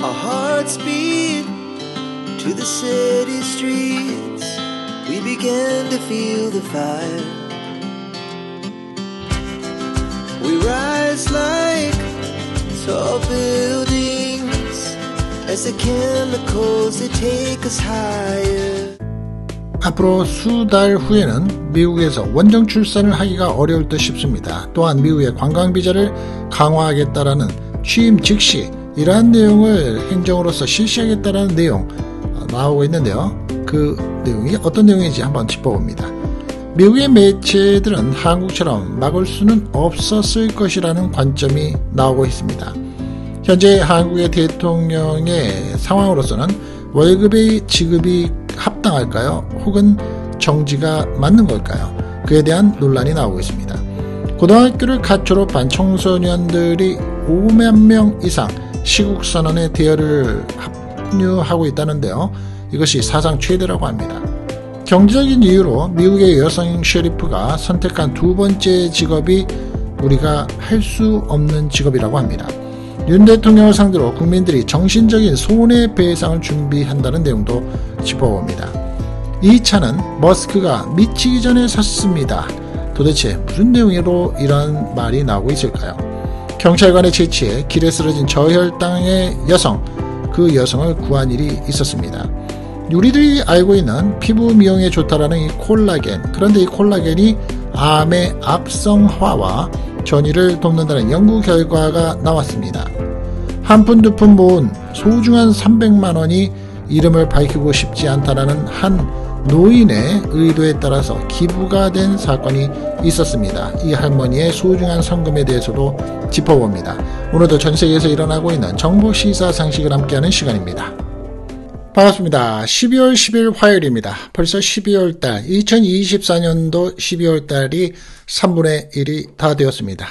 Our hearts beat to the city streets. We began to feel the fire. We rise like tall buildings as the chemicals they take us higher. 앞으로 수달 후에는 미국에서 원정 출산을 하기가 어려울 듯 싶습니다. 또한 미국의 관광비자를 강화하겠다라는 취임 즉시 이러한 내용을 행정으로서 실시하겠다라는 내용 나오고 있는데요. 그 내용이 어떤 내용인지 한번 짚어봅니다. 미국의 매체들은 한국처럼 막을 수는 없었을 것이라는 관점이 나오고 있습니다. 현재 한국의 대통령의 상황으로서는 월급의 지급이 합당할까요? 혹은 정지가 맞는 걸까요? 그에 대한 논란이 나오고 있습니다. 고등학교를 갓 졸업한 청소년들이 5만 명 이상 시국선언에 대여를 합류하고 있다는데요. 이것이 사상 최대라고 합니다. 경제적인 이유로 미국의 여성 셰리프가 선택한 두 번째 직업이 우리가 할 수 없는 직업이라고 합니다. 윤 대통령을 상대로 국민들이 정신적인 손해배상을 준비한다는 내용도 짚어봅니다. 이 차는 머스크가 미치기 전에 샀습니다. 도대체 무슨 내용으로 이런 말이 나오고 있을까요? 경찰관의 채취에 길에 쓰러진 저혈당의 여성, 그 여성을 구한 일이 있었습니다. 우리들이 알고 있는 피부 미용에 좋다라는 이 콜라겐, 그런데 이 콜라겐이 암의 합성화와 전이를 돕는다는 연구 결과가 나왔습니다. 한 푼 두 푼 모은 소중한 300만 원이 이름을 밝히고 싶지 않다라는 한 노인의 의도에 따라서 기부가 된 사건이 있었습니다. 이 할머니의 소중한 성금에 대해서도 짚어봅니다. 오늘도 전 세계에서 일어나고 있는 정보 시사 상식을 함께하는 시간입니다. 반갑습니다. 12월 10일 화요일입니다. 벌써 12월 달, 2024년도 12월 달이 3분의 1이 다 되었습니다.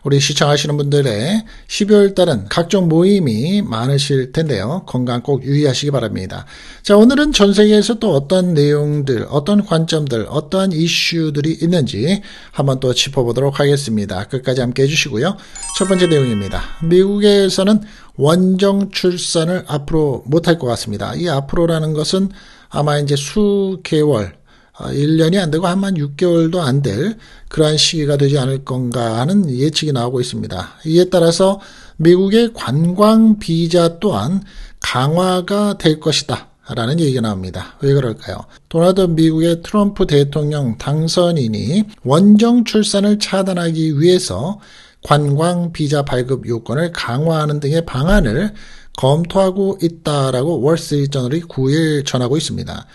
우리 시청하시는 분들의 12월 달은 각종 모임이 많으실 텐데요. 건강 꼭 유의하시기 바랍니다. 자, 오늘은 전 세계에서 또 어떤 내용들, 어떤 관점들, 어떠한 이슈들이 있는지 한번 또 짚어보도록 하겠습니다. 끝까지 함께 해주시고요. 첫 번째 내용입니다. 미국에서는 원정 출산을 앞으로 못할 것 같습니다. 이 앞으로라는 것은 아마 이제 수개월, 1년이 안 되고 한 6개월도 안 될 그러한 시기가 되지 않을 건가 하는 예측이 나오고 있습니다. 이에 따라서 미국의 관광 비자 또한 강화가 될 것이다 라는 얘기가 나옵니다. 왜 그럴까요? 도널드 미국의 트럼프 대통령 당선인이 원정 출산을 차단하기 위해서 관광 비자 발급 요건을 강화하는 등의 방안을 검토하고 있다라고 월스트리트저널이 9일 전하고 있습니다.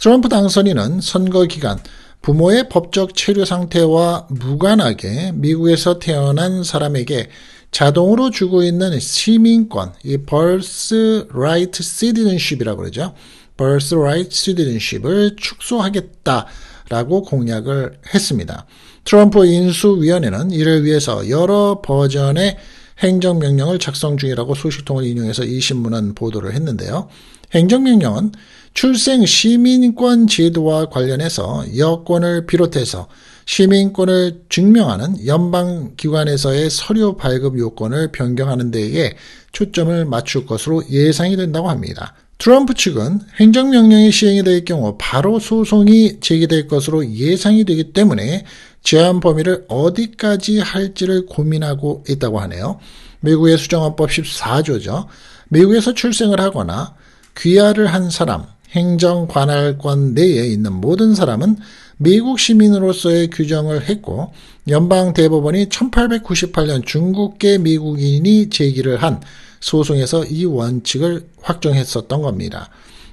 트럼프 당선인은 선거 기간 부모의 법적 체류 상태와 무관하게 미국에서 태어난 사람에게 자동으로 주고 있는 시민권, 이 birthright citizenship이라고 그러죠. birthright citizenship을 축소하겠다라고 공약을 했습니다. 트럼프 인수위원회는 이를 위해서 여러 버전의 행정명령을 작성 중이라고 소식통을 인용해서 이 신문은 보도를 했는데요. 행정명령은 출생 시민권 제도와 관련해서 여권을 비롯해서 시민권을 증명하는 연방기관에서의 서류 발급 요건을 변경하는 데에 초점을 맞출 것으로 예상이 된다고 합니다. 트럼프 측은 행정명령이 시행이 될 경우 바로 소송이 제기될 것으로 예상이 되기 때문에 제한 범위를 어디까지 할지를 고민하고 있다고 하네요. 미국의 수정헌법 14조죠. 미국에서 출생을 하거나 귀화를 한 사람, 행정관할권 내에 있는 모든 사람은 미국 시민으로서의 규정을 했고 연방대법원이 1898년 중국계 미국인이 제기를 한 소송에서 이 원칙을 확정했었던 겁니다.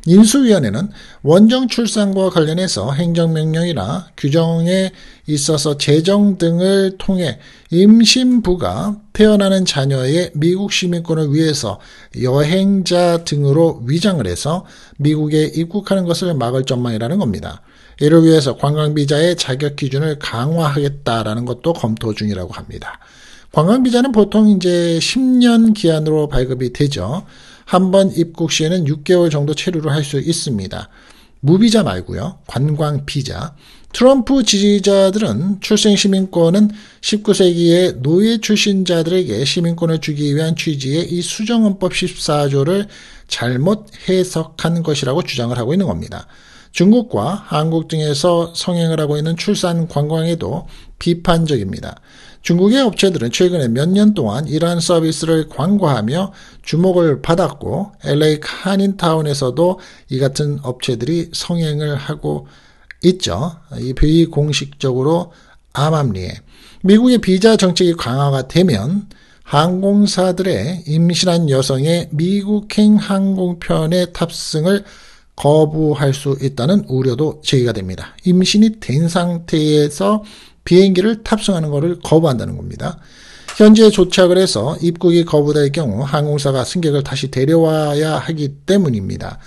인수위원회는 원정 출산과 관련해서 행정명령이나 규정에 있어서 제정 등을 통해 임신부가 태어나는 자녀의 미국 시민권을 위해서 여행자 등으로 위장을 해서 미국에 입국하는 것을 막을 전망이라는 겁니다. 이를 위해서 관광비자의 자격 기준을 강화하겠다라는 것도 검토 중이라고 합니다. 관광비자는 보통 이제 10년 기한으로 발급이 되죠. 한 번 입국 시에는 6개월 정도 체류를 할 수 있습니다. 무비자 말고요. 관광비자. 트럼프 지지자들은 출생시민권은 19세기의 노예 출신자들에게 시민권을 주기 위한 취지의 이 수정헌법 14조를 잘못 해석한 것이라고 주장을 하고 있는 겁니다. 중국과 한국 등에서 성행을 하고 있는 출산 관광에도 비판적입니다. 중국의 업체들은 최근에 몇 년 동안 이러한 서비스를 광고하며 주목을 받았고 LA 한인타운에서도 이 같은 업체들이 성행을 하고 있죠. 이 비공식적으로 암암리에 미국의 비자 정책이 강화가 되면 항공사들의 임신한 여성의 미국행 항공편의 탑승을 거부할 수 있다는 우려도 제기가 됩니다. 임신이 된 상태에서 비행기를 탑승하는 것을 거부한다는 겁니다. 현재 조착을 해서 입국이 거부될 경우 항공사가 승객을 다시 데려와야 하기 때문입니다.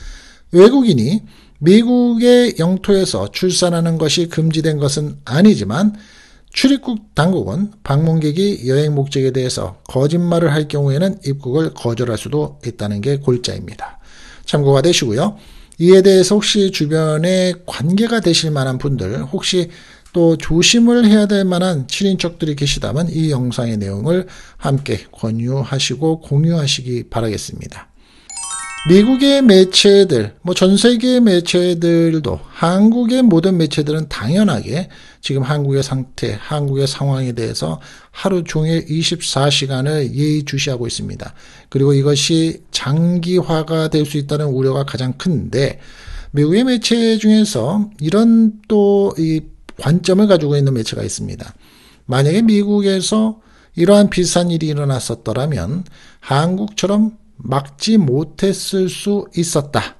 외국인이 미국의 영토에서 출산하는 것이 금지된 것은 아니지만 출입국 당국은 방문객이 여행 목적에 대해서 거짓말을 할 경우에는 입국을 거절할 수도 있다는 게 골자입니다. 참고가 되시고요. 이에 대해서 혹시 주변에 관계가 되실 만한 분들, 혹시 또 조심을 해야 될 만한 친인척들이 계시다면 이 영상의 내용을 함께 권유하시고 공유하시기 바라겠습니다. 미국의 매체들, 전 세계의 매체들도 한국의 모든 매체들은 당연하게 지금 한국의 상태, 한국의 상황에 대해서 하루 종일 24시간을 예의주시하고 있습니다. 그리고 이것이 장기화가 될 수 있다는 우려가 가장 큰데 미국의 매체 중에서 이런 또 이 관점을 가지고 있는 매체가 있습니다. 만약에 미국에서 이러한 비슷한 일이 일어났었더라면 한국처럼 막지 못했을 수 있었다.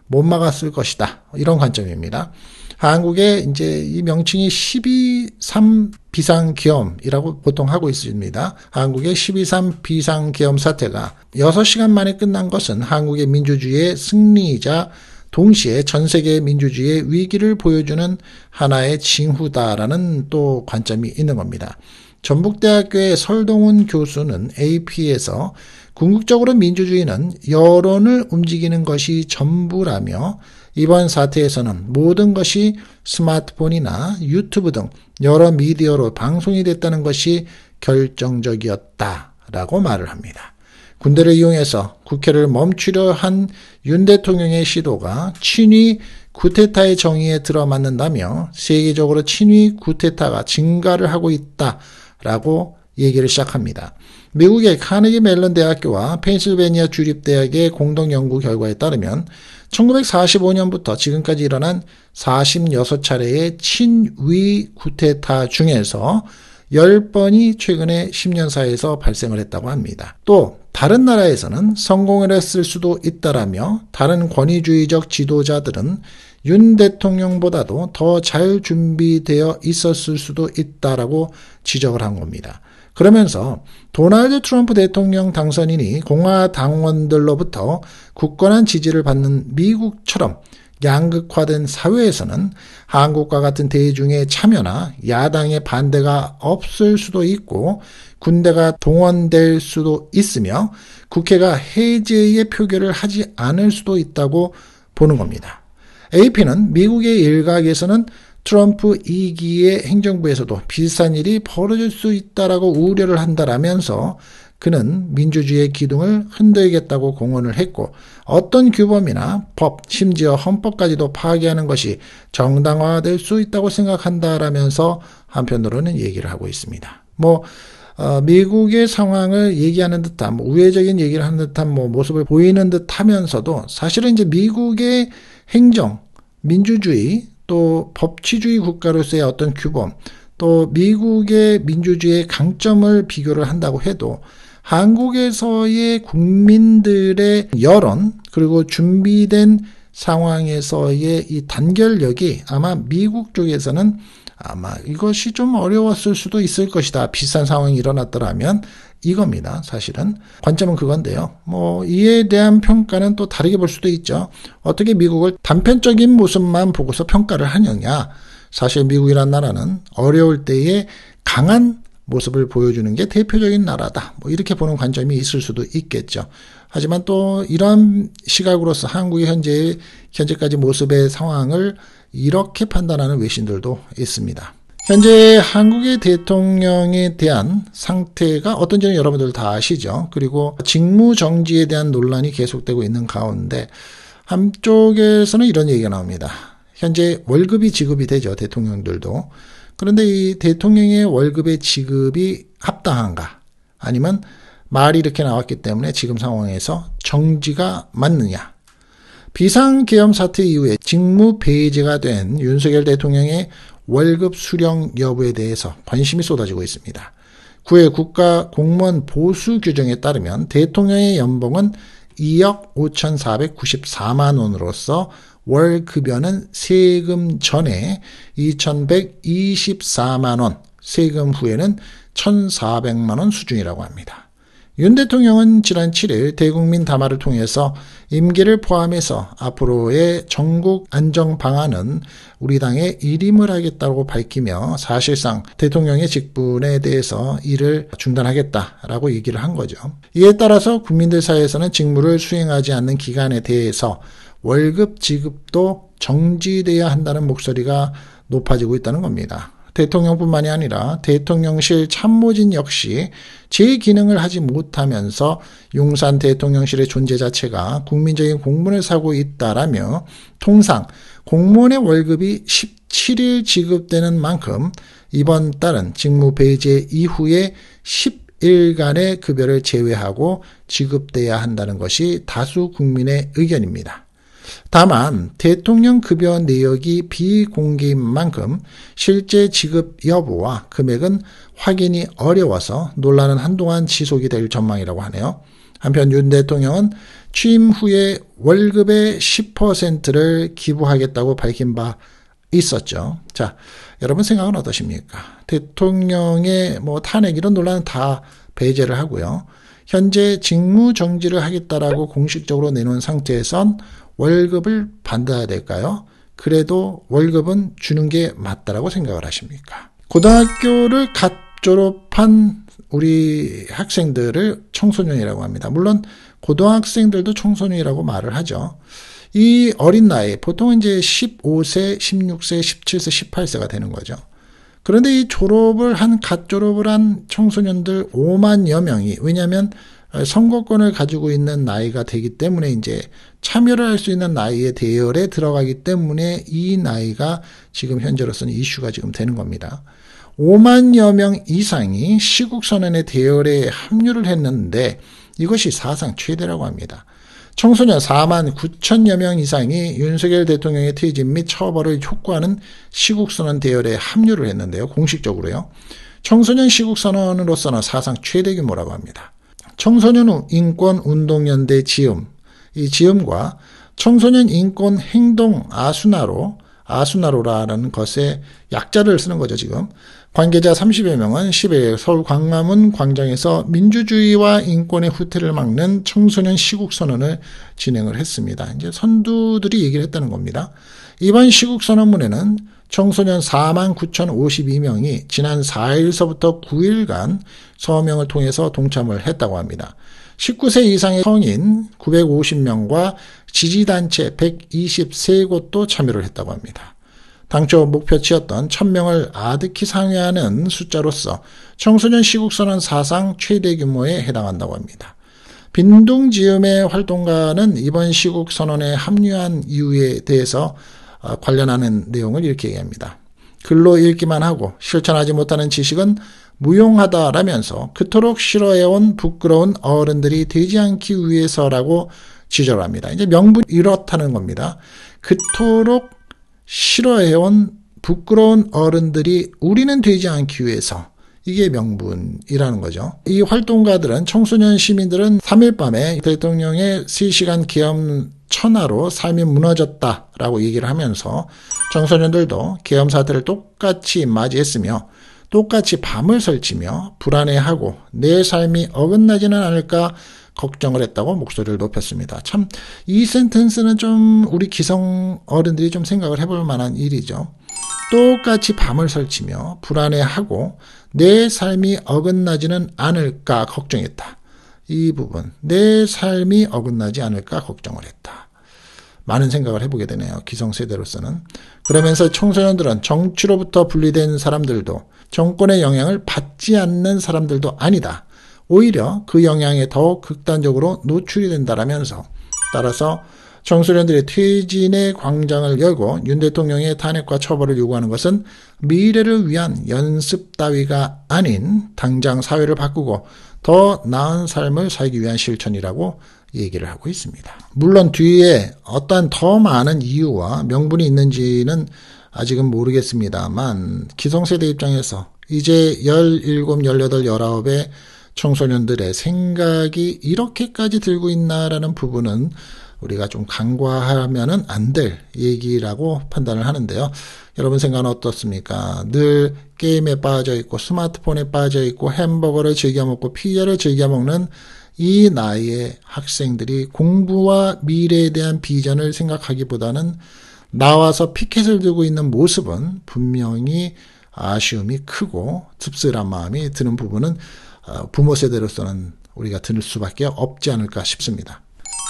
못 막았을 것이다. 이런 관점입니다. 한국의 이제 이 명칭이 12.3 비상계엄이라고 보통 하고 있습니다. 한국의 12.3 비상계엄 사태가 6시간 만에 끝난 것은 한국의 민주주의의 승리이자 동시에 전 세계의 민주주의의 위기를 보여주는 하나의 징후다라는 또 관점이 있는 겁니다. 전북대학교의 설동훈 교수는 AP에서 궁극적으로 민주주의는 여론을 움직이는 것이 전부라며 이번 사태에서는 모든 것이 스마트폰이나 유튜브 등 여러 미디어로 방송이 됐다는 것이 결정적이었다라고 말을 합니다. 군대를 이용해서 국회를 멈추려 한 윤 대통령의 시도가 친위 쿠데타의 정의에 들어맞는다며 세계적으로 친위 쿠데타가 증가를 하고 있다라고 얘기를 시작합니다. 미국의 카네기 멜론 대학교와 펜실베니아 주립대학의 공동 연구 결과에 따르면 1945년부터 지금까지 일어난 46차례의 친위 쿠데타 중에서 10번이 최근에 10년 사이에서 발생을 했다고 합니다. 또 다른 나라에서는 성공을 했을 수도 있다라며 다른 권위주의적 지도자들은 윤 대통령보다도 더 잘 준비되어 있었을 수도 있다라고 지적을 한 겁니다. 그러면서 도널드 트럼프 대통령 당선인이 공화당원들로부터 굳건한 지지를 받는 미국처럼 양극화된 사회에서는 한국과 같은 대중의 참여나 야당의 반대가 없을 수도 있고 군대가 동원될 수도 있으며 국회가 해제의 표결을 하지 않을 수도 있다고 보는 겁니다. AP는 미국의 일각에서는 트럼프 2기의 행정부에서도 비슷한 일이 벌어질 수 있다라고 우려를 한다라면서 그는 민주주의의 기둥을 흔들겠다고 공언을 했고 어떤 규범이나 법, 심지어 헌법까지도 파괴하는 것이 정당화될 수 있다고 생각한다라면서 한편으로는 얘기를 하고 있습니다. 미국의 상황을 얘기하는 듯한 우회적인 얘기를 하는 듯한 모습을 보이는 듯 하면서도 사실은 이제 미국의 행정, 민주주의 또 법치주의 국가로서의 어떤 규범 또 미국의 민주주의의 강점을 비교를 한다고 해도 한국에서의 국민들의 여론 그리고 준비된 상황에서의 이 단결력이 아마 미국 쪽에서는 아마 이것이 좀 어려웠을 수도 있을 것이다. 비슷한 상황이 일어났더라면 이겁니다. 사실은 관점은 그건데요. 이에 대한 평가는 또 다르게 볼 수도 있죠. 어떻게 미국을 단편적인 모습만 보고서 평가를 하느냐. 사실 미국이란 나라는 어려울 때에 강한 모습을 보여주는 게 대표적인 나라다. 이렇게 보는 관점이 있을 수도 있겠죠. 하지만 또 이러한 시각으로서 한국의 현재까지 모습의 상황을 이렇게 판단하는 외신들도 있습니다. 현재 한국의 대통령에 대한 상태가 어떤지는 여러분들 다 아시죠. 그리고 직무정지에 대한 논란이 계속되고 있는 가운데 한쪽에서는 이런 얘기가 나옵니다. 현재 월급이 지급이 되죠. 대통령들도. 그런데 이 대통령의 월급의 지급이 합당한가? 아니면 말이 이렇게 나왔기 때문에 지금 상황에서 정지가 맞느냐? 비상계엄 사태 이후에 직무 폐지가 된 윤석열 대통령의 월급 수령 여부에 대해서 관심이 쏟아지고 있습니다. 9회 국가 공무원 보수 규정에 따르면 대통령의 연봉은 2억 5,494만 원으로서 월 급여는 세금 전에 2,124만 원, 세금 후에는 1,400만 원 수준이라고 합니다. 윤 대통령은 지난 7일 대국민 담화를 통해서 임기를 포함해서 앞으로의 전국 안정 방안은 우리 당의 일임을 하겠다고 밝히며 사실상 대통령의 직분에 대해서 일을 중단하겠다라고 얘기를 한 거죠. 이에 따라서 국민들 사이에서는 직무를 수행하지 않는 기간에 대해서 월급 지급도 정지돼야 한다는 목소리가 높아지고 있다는 겁니다. 대통령뿐만이 아니라 대통령실 참모진 역시 제 기능을 하지 못하면서 용산 대통령실의 존재 자체가 국민적인 공문을 사고 있다라며 통상 공무원의 월급이 17일 지급되는 만큼 이번 달은 직무 배제 이후에 10일간의 급여를 제외하고 지급돼야 한다는 것이 다수 국민의 의견입니다. 다만 대통령 급여 내역이 비공개인 만큼 실제 지급 여부와 금액은 확인이 어려워서 논란은 한동안 지속이 될 전망이라고 하네요. 한편 윤 대통령은 취임 후에 월급의 10%를 기부하겠다고 밝힌 바 있었죠. 자, 여러분 생각은 어떠십니까? 대통령의 탄핵 이런 논란은 다 배제를 하고요. 현재 직무 정지를 하겠다라고 공식적으로 내놓은 상태에선 월급을 받아야 될까요? 그래도 월급은 주는 게 맞다라고 생각을 하십니까? 고등학교를 갓 졸업한 우리 학생들을 청소년이라고 합니다. 물론 고등학생들도 청소년이라고 말을 하죠. 이 어린 나이, 보통은 이제 15세, 16세, 17세, 18세가 되는 거죠. 그런데 이 갓 졸업을 한 청소년들 5만여 명이, 왜냐하면 선거권을 가지고 있는 나이가 되기 때문에 이제 참여를 할 수 있는 나이의 대열에 들어가기 때문에 이 나이가 지금 현재로서는 이슈가 지금 되는 겁니다. 5만여 명 이상이 시국선언의 대열에 합류를 했는데 이것이 사상 최대라고 합니다. 청소년 4만 9천여 명 이상이 윤석열 대통령의 퇴진 및 처벌을 촉구하는 시국선언 대열에 합류를 했는데요. 공식적으로요. 청소년 시국선언으로서는 사상 최대 규모라고 합니다. 청소년 인권운동연대 지음, 이 지음과 청소년 인권 행동 아수나로라는 것에 약자를 쓰는 거죠, 지금. 관계자 30여 명은 10일 서울 광화문 광장에서 민주주의와 인권의 후퇴를 막는 청소년 시국선언을 진행을 했습니다. 이제 선두들이 얘기를 했다는 겁니다. 이번 시국선언문에는 청소년 49,052명이 지난 4일서부터 9일간 서명을 통해서 동참을 했다고 합니다. 19세 이상의 성인 950명과 지지단체 123곳도 참여를 했다고 합니다. 당초 목표치였던 1000명을 아득히 상회하는 숫자로서 청소년 시국선언 사상 최대 규모에 해당한다고 합니다. 빈둥지음의 활동가는 이번 시국선언에 합류한 이유에 대해서 관련하는 내용을 이렇게 얘기합니다. 글로 읽기만 하고 실천하지 못하는 지식은 무용하다라면서 그토록 싫어해온 부끄러운 어른들이 되지 않기 위해서라고 지적합니다. 이제 명분이 이렇다는 겁니다. 그토록 싫어해온 부끄러운 어른들이 우리는 되지 않기 위해서, 이게 명분이라는 거죠. 이 활동가들은 청소년 시민들은 3일 밤에 대통령의 3시간 계엄 천하로 삶이 무너졌다라고 얘기를 하면서 청소년들도 계엄 사태를 똑같이 맞이했으며 똑같이 밤을 설치며 불안해하고 내 삶이 어긋나지는 않을까 걱정을 했다고 목소리를 높였습니다. 참 이 센텐스는 좀 우리 기성 어른들이 좀 생각을 해볼 만한 일이죠. 똑같이 밤을 설치며 불안해하고 내 삶이 어긋나지는 않을까 걱정했다. 이 부분, 내 삶이 어긋나지 않을까 걱정을 했다. 많은 생각을 해보게 되네요. 기성세대로서는. 그러면서 청소년들은 정치로부터 분리된 사람들도 정권의 영향을 받지 않는 사람들도 아니다. 오히려 그 영향에 더 극단적으로 노출이 된다라면서 따라서 청소년들의 퇴진의 광장을 열고 윤 대통령의 탄핵과 처벌을 요구하는 것은 미래를 위한 연습 따위가 아닌 당장 사회를 바꾸고 더 나은 삶을 살기 위한 실천이라고 얘기를 하고 있습니다. 물론 뒤에 어떠한 더 많은 이유와 명분이 있는지는 아직은 모르겠습니다만 기성세대 입장에서 이제 17, 18, 19의 청소년들의 생각이 이렇게까지 들고 있나라는 부분은 우리가 좀 간과하면은 안 될 얘기라고 판단을 하는데요. 여러분 생각은 어떻습니까? 늘 게임에 빠져 있고 스마트폰에 빠져 있고 햄버거를 즐겨 먹고 피자를 즐겨 먹는 이 나이의 학생들이 공부와 미래에 대한 비전을 생각하기보다는 나와서 피켓을 들고 있는 모습은 분명히 아쉬움이 크고 씁쓸한 마음이 드는 부분은 부모 세대로서는 우리가 들 수밖에 없지 않을까 싶습니다.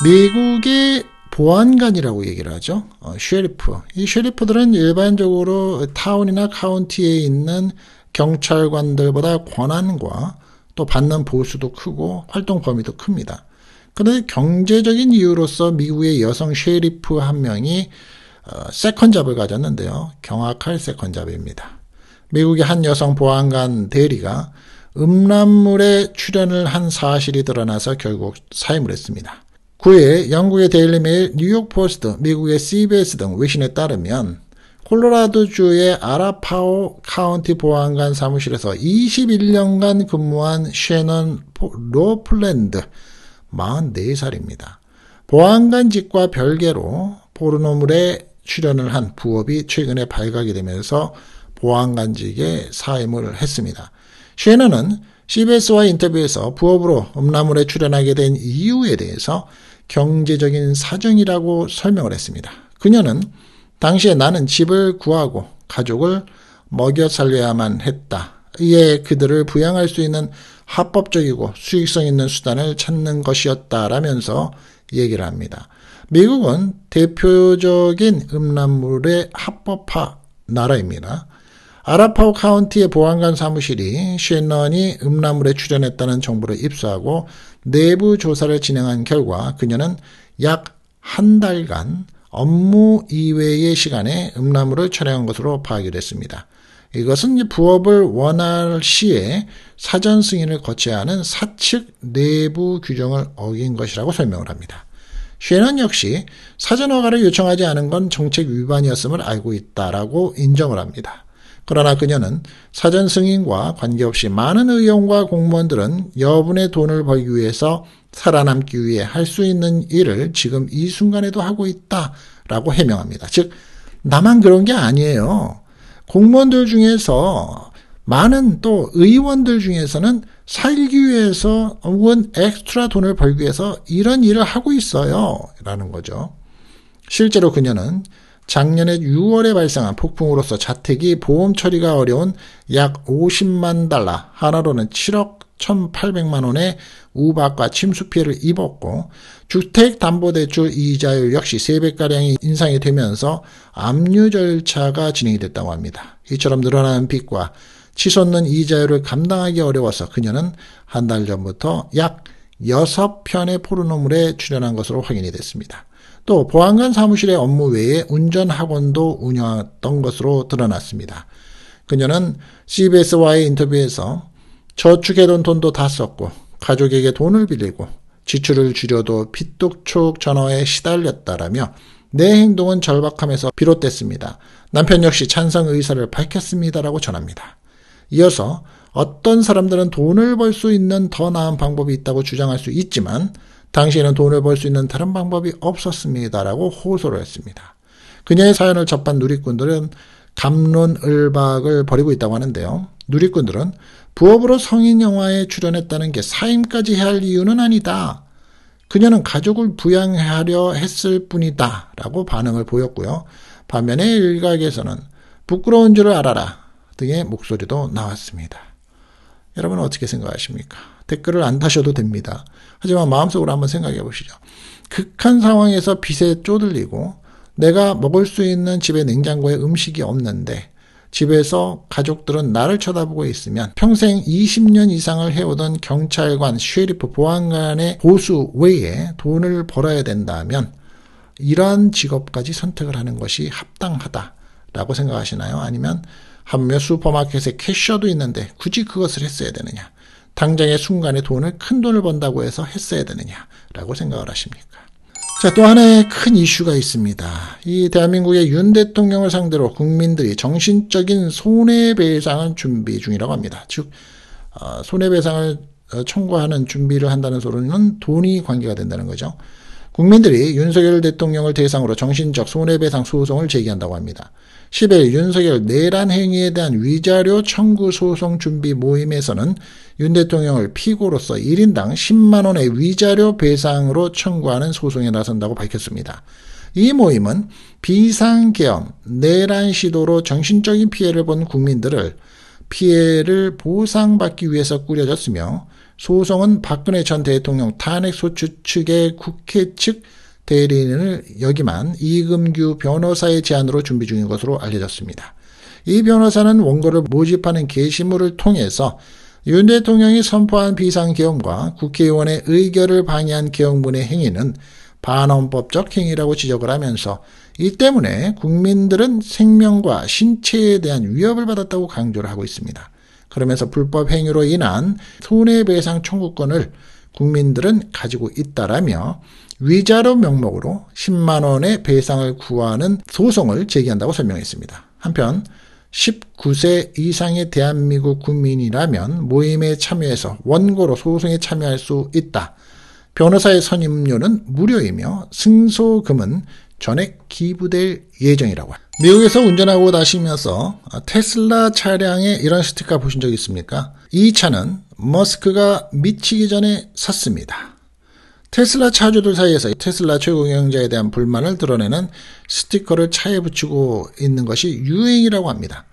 미국의 보안관이라고 얘기를 하죠. 셰리프. 이 셰리프들은 일반적으로 타운이나 카운티에 있는 경찰관들보다 권한과 또 받는 보수도 크고 활동 범위도 큽니다. 그런데 경제적인 이유로서 미국의 여성 셰리프 한 명이 세컨잡을 가졌는데요. 경악할 세컨잡입니다. 미국의 한 여성 보안관 대리가 음란물에 출연을 한 사실이 드러나서 결국 사임을 했습니다. 9일 영국의 데일리메일, 뉴욕포스트, 미국의 CBS 등 외신에 따르면 콜로라도주의 아라파호 카운티 보안관 사무실에서 21년간 근무한 셰넌 로플랜드 44살입니다. 보안관직과 별개로 포르노물에 출연을 한 부업이 최근에 발각이 되면서 보안관직에 사임을 했습니다. 셰넌은 CBS와 인터뷰에서 부업으로 음란물에 출연하게 된 이유에 대해서 경제적인 사정이라고 설명을 했습니다. 그녀는 당시에 나는 집을 구하고 가족을 먹여 살려야만 했다. 이에 그들을 부양할 수 있는 합법적이고 수익성 있는 수단을 찾는 것이었다라면서 얘기를 합니다. 미국은 대표적인 음란물의 합법화 나라입니다. 아라파호 카운티의 보안관 사무실이 셰넌이 음란물에 출연했다는 정보를 입수하고 내부 조사를 진행한 결과 그녀는 약 한 달간 업무 이외의 시간에 음란물을 촬영한 것으로 파악이 됐습니다. 이것은 부업을 원할 시에 사전 승인을 거쳐야 하는 사측 내부 규정을 어긴 것이라고 설명을 합니다. 셰넌 역시 사전 허가를 요청하지 않은 건 정책 위반이었음을 알고 있다라고 인정을 합니다. 그러나 그녀는 사전 승인과 관계없이 많은 의원과 공무원들은 여분의 돈을 벌기 위해서 살아남기 위해 할 수 있는 일을 지금 이 순간에도 하고 있다라고 해명합니다. 즉 나만 그런 게 아니에요. 공무원들 중에서 많은 또 의원들 중에서는 살기 위해서 혹은 엑스트라 돈을 벌기 위해서 이런 일을 하고 있어요. 라는 거죠. 실제로 그녀는 작년에 6월에 발생한 폭풍으로서 자택이 보험 처리가 어려운 약 50만 달러, 하나로는 7억 1,800만 원의 우박과 침수 피해를 입었고 주택담보대출 이자율 역시 3배가량이 인상이 되면서 압류 절차가 진행이 됐다고 합니다. 이처럼 늘어나는 빚과 치솟는 이자율을 감당하기 어려워서 그녀는 한 달 전부터 약 6편의 포르노물에 출연한 것으로 확인이 됐습니다. 또 보안관 사무실의 업무 외에 운전학원도 운영했던 것으로 드러났습니다. 그녀는 CBS와의 인터뷰에서 저축해둔 돈도 다 썼고 가족에게 돈을 빌리고 지출을 줄여도 빚독촉 전화에 시달렸다라며 내 행동은 절박함에서 비롯됐습니다. 남편 역시 찬성 의사를 밝혔습니다라고 전합니다. 이어서 어떤 사람들은 돈을 벌 수 있는 더 나은 방법이 있다고 주장할 수 있지만 당시에는 돈을 벌 수 있는 다른 방법이 없었습니다라고 호소를 했습니다. 그녀의 사연을 접한 누리꾼들은 갑론을박을 벌이고 있다고 하는데요. 누리꾼들은 부업으로 성인 영화에 출연했다는 게 사임까지 해야 할 이유는 아니다. 그녀는 가족을 부양하려 했을 뿐이다 라고 반응을 보였고요. 반면에 일각에서는 부끄러운 줄을 알아라 등의 목소리도 나왔습니다. 여러분은 어떻게 생각하십니까? 댓글을 안 다셔도 됩니다. 하지만 마음속으로 한번 생각해 보시죠. 극한 상황에서 빚에 쪼들리고 내가 먹을 수 있는 집에 냉장고에 음식이 없는데 집에서 가족들은 나를 쳐다보고 있으면 평생 20년 이상을 해오던 경찰관, 쉐리프, 보안관의 보수 외에 돈을 벌어야 된다면 이러한 직업까지 선택을 하는 것이 합당하다라고 생각하시나요? 아니면 하물며 슈퍼마켓에 캐셔도 있는데 굳이 그것을 했어야 되느냐? 당장의 순간에 큰 돈을 번다고 해서 했어야 되느냐라고 생각을 하십니까? 자, 또 하나의 큰 이슈가 있습니다. 이 대한민국의 윤 대통령을 상대로 국민들이 정신적인 손해배상을 준비 중이라고 합니다. 즉 손해배상을 청구하는 준비를 한다는 소리는 돈이 관계가 된다는 거죠. 국민들이 윤석열 대통령을 대상으로 정신적 손해배상 소송을 제기한다고 합니다. 10일 윤석열 내란 행위에 대한 위자료 청구 소송 준비 모임에서는 윤 대통령을 피고로서 1인당 10만 원의 위자료 배상으로 청구하는 소송에 나선다고 밝혔습니다. 이 모임은 비상계엄, 내란 시도로 정신적인 피해를 본 국민들을 피해를 보상받기 위해서 꾸려졌으며 소송은 박근혜 전 대통령 탄핵소추 측의 국회 측 대리인을 역임한 이금규 변호사의 제안으로 준비 중인 것으로 알려졌습니다. 이 변호사는 원고를 모집하는 게시물을 통해서 윤 대통령이 선포한 비상계엄과 국회의원의 의결을 방해한 계엄군의 행위는 반헌법적 행위라고 지적을 하면서 이 때문에 국민들은 생명과 신체에 대한 위협을 받았다고 강조를 하고 있습니다. 그러면서 불법 행위로 인한 손해배상 청구권을 국민들은 가지고 있다라며 위자료 명목으로 10만 원의 배상을 구하는 소송을 제기한다고 설명했습니다. 한편 19세 이상의 대한민국 국민이라면 모임에 참여해서 원고로 소송에 참여할 수 있다. 변호사의 선임료는 무료이며 승소금은 전액 기부될 예정이라고 합니다. 미국에서 운전하고 다니면서 테슬라 차량에 이런 스티커 보신 적 있습니까? 이 차는 머스크가 미치기 전에 샀습니다. 테슬라 차주들 사이에서 테슬라 최고 경영자에 대한 불만을 드러내는 스티커를 차에 붙이고 있는 것이 유행이라고 합니다.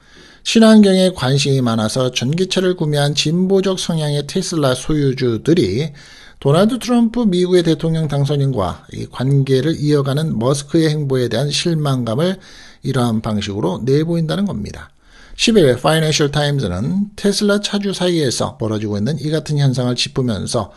친환경에 관심이 많아서 전기차를 구매한 진보적 성향의 테슬라 소유주들이 도널드 트럼프 미국의 대통령 당선인과 이 관계를 이어가는 머스크의 행보에 대한 실망감을 이러한 방식으로 내보인다는 겁니다. 10일 파이낸셜 타임즈는 테슬라 차주 사이에서 벌어지고 있는 이 같은 현상을 짚으면서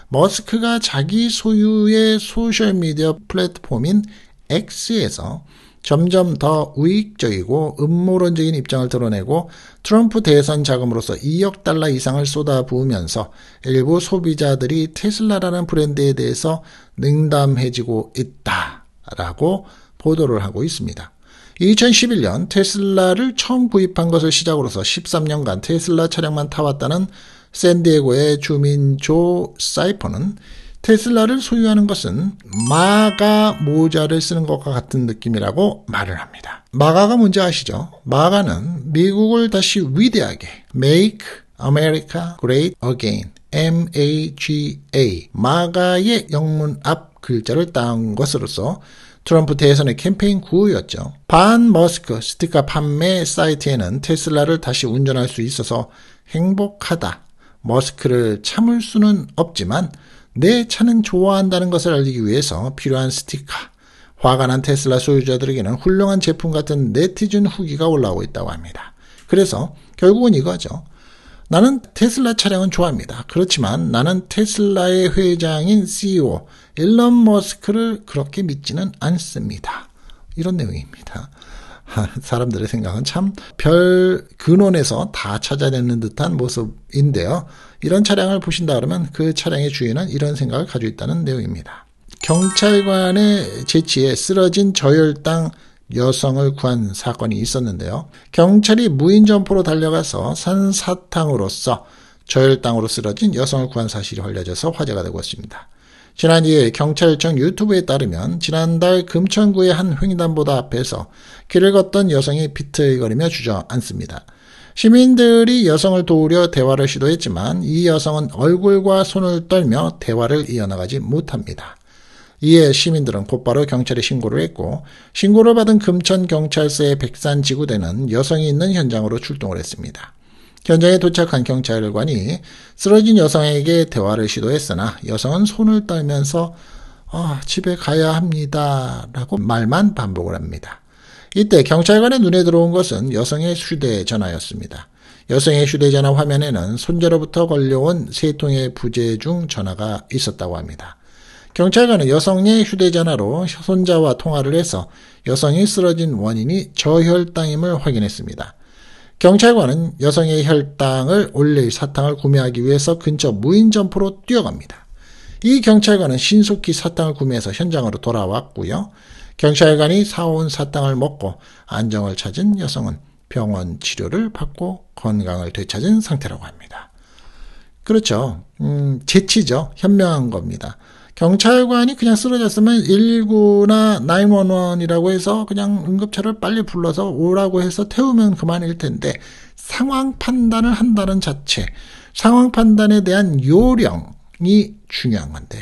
머스크가 자기 소유의 소셜미디어 플랫폼인 X에서 점점 더 우익적이고 음모론적인 입장을 드러내고 트럼프 대선 자금으로서 2억 달러 이상을 쏟아부으면서 일부 소비자들이 테슬라라는 브랜드에 대해서 냉담해지고 있다라고 보도를 하고 있습니다. 2011년 테슬라를 처음 구입한 것을 시작으로서 13년간 테슬라 차량만 타왔다는 샌디에고의 주민 조 사이퍼는 테슬라를 소유하는 것은 마가 모자를 쓰는 것과 같은 느낌이라고 말을 합니다. 마가가 뭔지 아시죠? 마가는 미국을 다시 위대하게 Make America Great Again MAGA 마가의 영문 앞 글자를 따온 것으로서 트럼프 대선의 캠페인 구호였죠. 반 머스크 스티커 판매 사이트에는 테슬라를 다시 운전할 수 있어서 행복하다. 머스크를 참을 수는 없지만 내 차는 좋아한다는 것을 알리기 위해서 필요한 스티커. 화가 난 테슬라 소유자들에게는 훌륭한 제품 같은 네티즌 후기가 올라오고 있다고 합니다. 그래서 결국은 이거죠. 나는 테슬라 차량은 좋아합니다. 그렇지만 나는 테슬라의 회장인 CEO 일론 머스크를 그렇게 믿지는 않습니다. 이런 내용입니다. 사람들의 생각은 참 별 근원에서 다 찾아내는 듯한 모습인데요. 이런 차량을 보신다 그러면 그 차량의 주인은 이런 생각을 가지고 있다는 내용입니다. 경찰관의 재치에 쓰러진 저혈당 여성을 구한 사건이 있었는데요. 경찰이 무인 점포로 달려가서 산사탕으로서 저혈당으로 쓰러진 여성을 구한 사실이 알려져서 화제가 되고 있습니다. 지난 2일 경찰청 유튜브에 따르면 지난달 금천구의 한 횡단보도 앞에서 길을 걷던 여성이 비틀거리며 주저앉습니다. 시민들이 여성을 도우려 대화를 시도했지만 이 여성은 얼굴과 손을 떨며 대화를 이어나가지 못합니다. 이에 시민들은 곧바로 경찰에 신고를 했고 신고를 받은 금천경찰서의 백산지구대는 여성이 있는 현장으로 출동을 했습니다. 현장에 도착한 경찰관이 쓰러진 여성에게 대화를 시도했으나 여성은 손을 떨면서 집에 가야 합니다 라고 말만 반복을 합니다. 이때 경찰관의 눈에 들어온 것은 여성의 휴대전화였습니다. 여성의 휴대전화 화면에는 손자로부터 걸려온 3통의 부재중 전화가 있었다고 합니다. 경찰관은 여성의 휴대전화로 손자와 통화를 해서 여성이 쓰러진 원인이 저혈당임을 확인했습니다. 경찰관은 여성의 혈당을 올릴 사탕을 구매하기 위해서 근처 무인점포로 뛰어갑니다. 이 경찰관은 신속히 사탕을 구매해서 현장으로 돌아왔고요. 경찰관이 사온 사탕을 먹고 안정을 찾은 여성은 병원 치료를 받고 건강을 되찾은 상태라고 합니다. 그렇죠. 재치죠. 현명한 겁니다. 경찰관이 그냥 쓰러졌으면 119나 911이라고 해서 그냥 응급차를 빨리 불러서 오라고 해서 태우면 그만일 텐데 상황 판단을 한다는 자체, 상황 판단에 대한 요령이 중요한 건데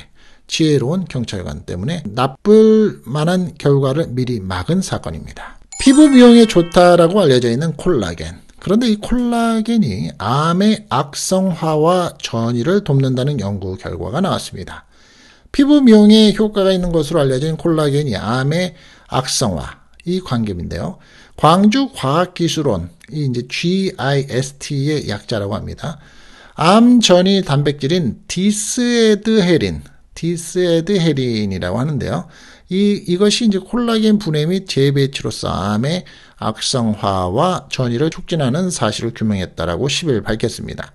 지혜로운 경찰관 때문에 나쁠 만한 결과를 미리 막은 사건입니다. 피부 미용에 좋다라고 알려져 있는 콜라겐. 그런데 이 콜라겐이 암의 악성화와 전이를 돕는다는 연구 결과가 나왔습니다. 피부 미용에 효과가 있는 것으로 알려진 콜라겐이 암의 악성화, 이 관계인데요. 광주과학기술원, 이 이제 GIST의 약자라고 합니다. 암 전이 단백질인 디스에드헤린이라고 하는데요. 이것이 이제 콜라겐 분해 및 재배치로서 암의 악성화와 전이를 촉진하는 사실을 규명했다라고 10일 밝혔습니다.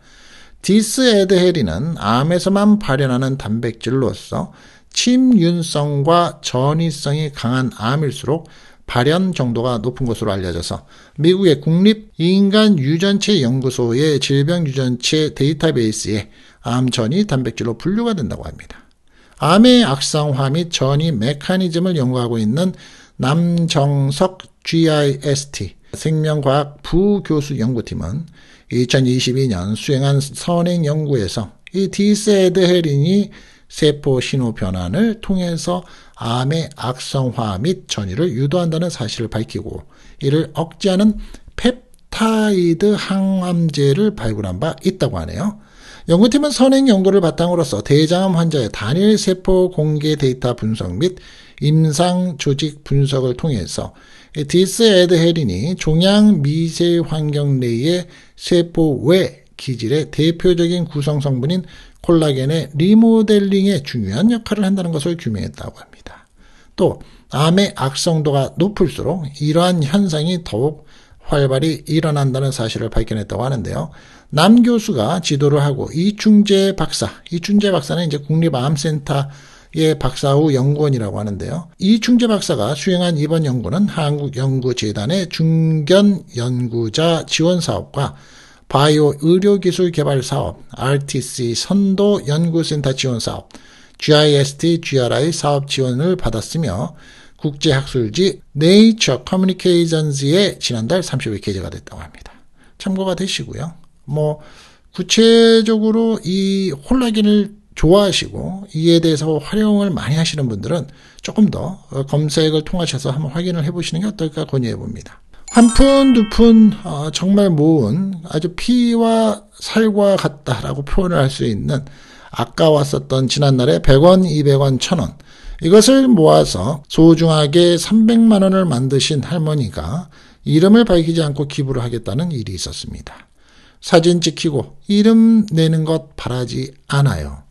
디스에드헤린은 암에서만 발현하는 단백질로서 침윤성과 전이성이 강한 암일수록 발현 정도가 높은 것으로 알려져서 미국의 국립인간유전체연구소의 질병유전체 데이터베이스에 암전이 단백질로 분류가 된다고 합니다. 암의 악성화 및 전이 메커니즘을 연구하고 있는 남정석 GIST 생명과학 부교수 연구팀은 2022년 수행한 선행 연구에서 이 디스에드헤린이 세포 신호 변환을 통해서 암의 악성화 및 전이를 유도한다는 사실을 밝히고 이를 억제하는 펩타이드 항암제를 발굴한 바 있다고 하네요. 연구팀은 선행 연구를 바탕으로서 대장암 환자의 단일 세포 공개 데이터 분석 및 임상 조직 분석을 통해서 디스에드헤린이 종양 미세 환경 내의 세포 외 기질의 대표적인 구성 성분인 콜라겐의 리모델링에 중요한 역할을 한다는 것을 규명했다고 합니다. 또 암의 악성도가 높을수록 이러한 현상이 더욱 활발히 일어난다는 사실을 발견했다고 하는데요. 남 교수가 지도를 하고 이충재 박사는 이제 국립암센터의 박사 후 연구원이라고 하는데요. 이충재 박사가 수행한 이번 연구는 한국연구재단의 중견연구자 지원사업과 바이오 의료기술 개발 사업, RTC 선도 연구센터 지원 사업, GIST, GRI 사업 지원을 받았으며 국제학술지 네이처 커뮤니케이션즈에 지난달 30일 게재가 됐다고 합니다. 참고가 되시고요. 구체적으로 이 콜라겐을 좋아하시고 이에 대해서 활용을 많이 하시는 분들은 조금 더 검색을 통하셔서 한번 확인을 해보시는 게 어떨까 권유해 봅니다. 한 푼, 두 푼 정말 모은 아주 피와 살과 같다라고 표현을 할 수 있는 아까웠었던 지난날에 100원, 200원, 1000원 이것을 모아서 소중하게 300만 원을 만드신 할머니가 이름을 밝히지 않고 기부를 하겠다는 일이 있었습니다. 사진 찍히고 이름 내는 것 바라지 않아요.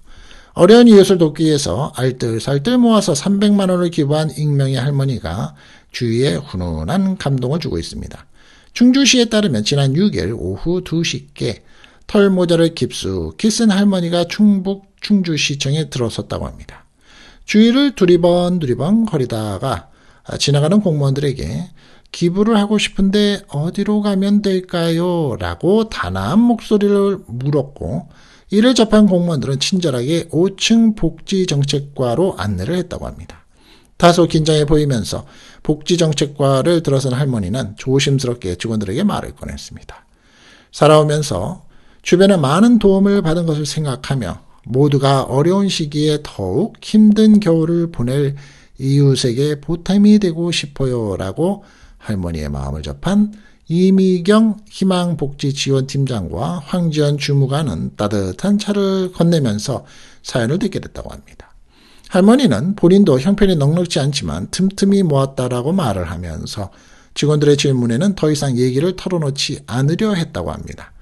어려운 이웃을 돕기 위해서 알뜰살뜰 모아서 300만 원을 기부한 익명의 할머니가 주위에 훈훈한 감동을 주고 있습니다. 충주시에 따르면 지난 6일 오후 2시께 털모자를 깊숙이 쓴 할머니가 충북 충주시청에 들어섰다고 합니다. 주위를 두리번 거리다가 지나가는 공무원들에게 기부를 하고 싶은데 어디로 가면 될까요? 라고 단아한 목소리를 물었고 이를 접한 공무원들은 친절하게 5층 복지정책과로 안내를 했다고 합니다. 다소 긴장해 보이면서 복지정책과를 들어선 할머니는 조심스럽게 직원들에게 말을 꺼냈습니다. 살아오면서 주변에 많은 도움을 받은 것을 생각하며 모두가 어려운 시기에 더욱 힘든 겨울을 보낼 이웃에게 보탬이 되고 싶어요 라고 할머니의 마음을 접한 이미경 희망복지지원팀장과 황지연 주무관은 따뜻한 차를 건네면서 사연을 듣게 됐다고 합니다. 할머니는 본인도 형편이 넉넉지 않지만 틈틈이 모았다라고 말을 하면서 직원들의 질문에는 더 이상 얘기를 털어놓지 않으려 했다고 합니다.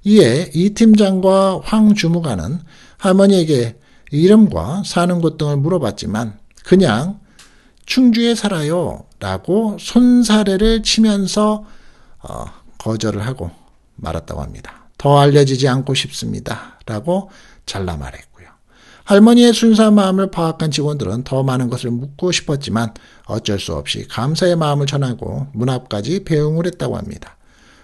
이에 이 팀장과 황 주무관은 할머니에게 이름과 사는 곳 등을 물어봤지만 그냥 충주에 살아요 라고 손사래를 치면서 거절을 하고 말았다고 합니다. 더 알려지지 않고 싶습니다 라고 잘라 말했고요. 할머니의 순수한 마음을 파악한 직원들은 더 많은 것을 묻고 싶었지만 어쩔 수 없이 감사의 마음을 전하고 문 앞까지 배웅을 했다고 합니다.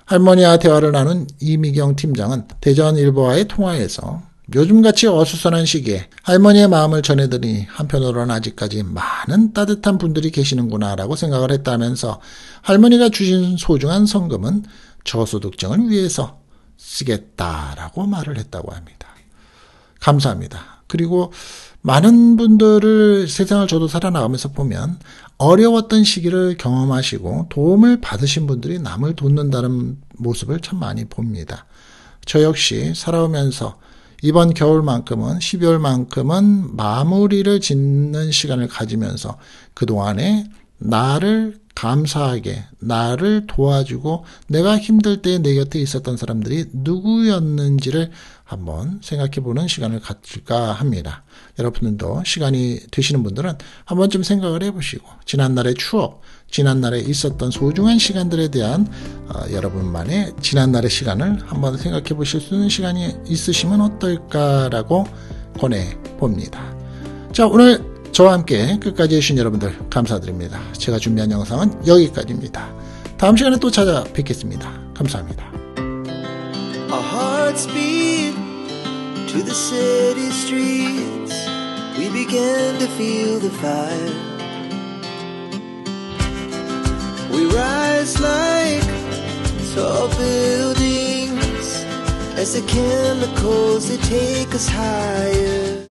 할머니와 대화를 나눈 이미경 팀장은 대전일보와의 통화에서 요즘같이 어수선한 시기에 할머니의 마음을 전해드리니 한편으로는 아직까지 많은 따뜻한 분들이 계시는구나 라고 생각을 했다면서 할머니가 주신 소중한 성금은 저소득층을 위해서 쓰겠다라고 말을 했다고 합니다. 감사합니다. 그리고 많은 분들을 세상을 저도 살아나가면서 보면 어려웠던 시기를 경험하시고 도움을 받으신 분들이 남을 돕는다는 모습을 참 많이 봅니다. 저 역시 살아오면서 이번 겨울만큼은 12월만큼은 마무리를 짓는 시간을 가지면서 그동안에 나를 감사하게 나를 도와주고 내가 힘들 때 내 곁에 있었던 사람들이 누구였는지를 한번 생각해보는 시간을 가질까 합니다. 여러분들도 시간이 되시는 분들은 한 번쯤 생각을 해보시고 지난날의 추억, 지난날에 있었던 소중한 시간들에 대한 여러분만의 지난날의 시간을 한번 생각해 보실 수 있는 시간이 있으시면 어떨까라고 권해봅니다. 자, 오늘 저와 함께 끝까지 해주신 여러분들 감사드립니다. 제가 준비한 영상은 여기까지입니다. 다음 시간에 또 찾아뵙겠습니다. 감사합니다. Our hearts beat to the city streets. We began to feel the fire. We rise like tall buildings as the chemicals they take us higher.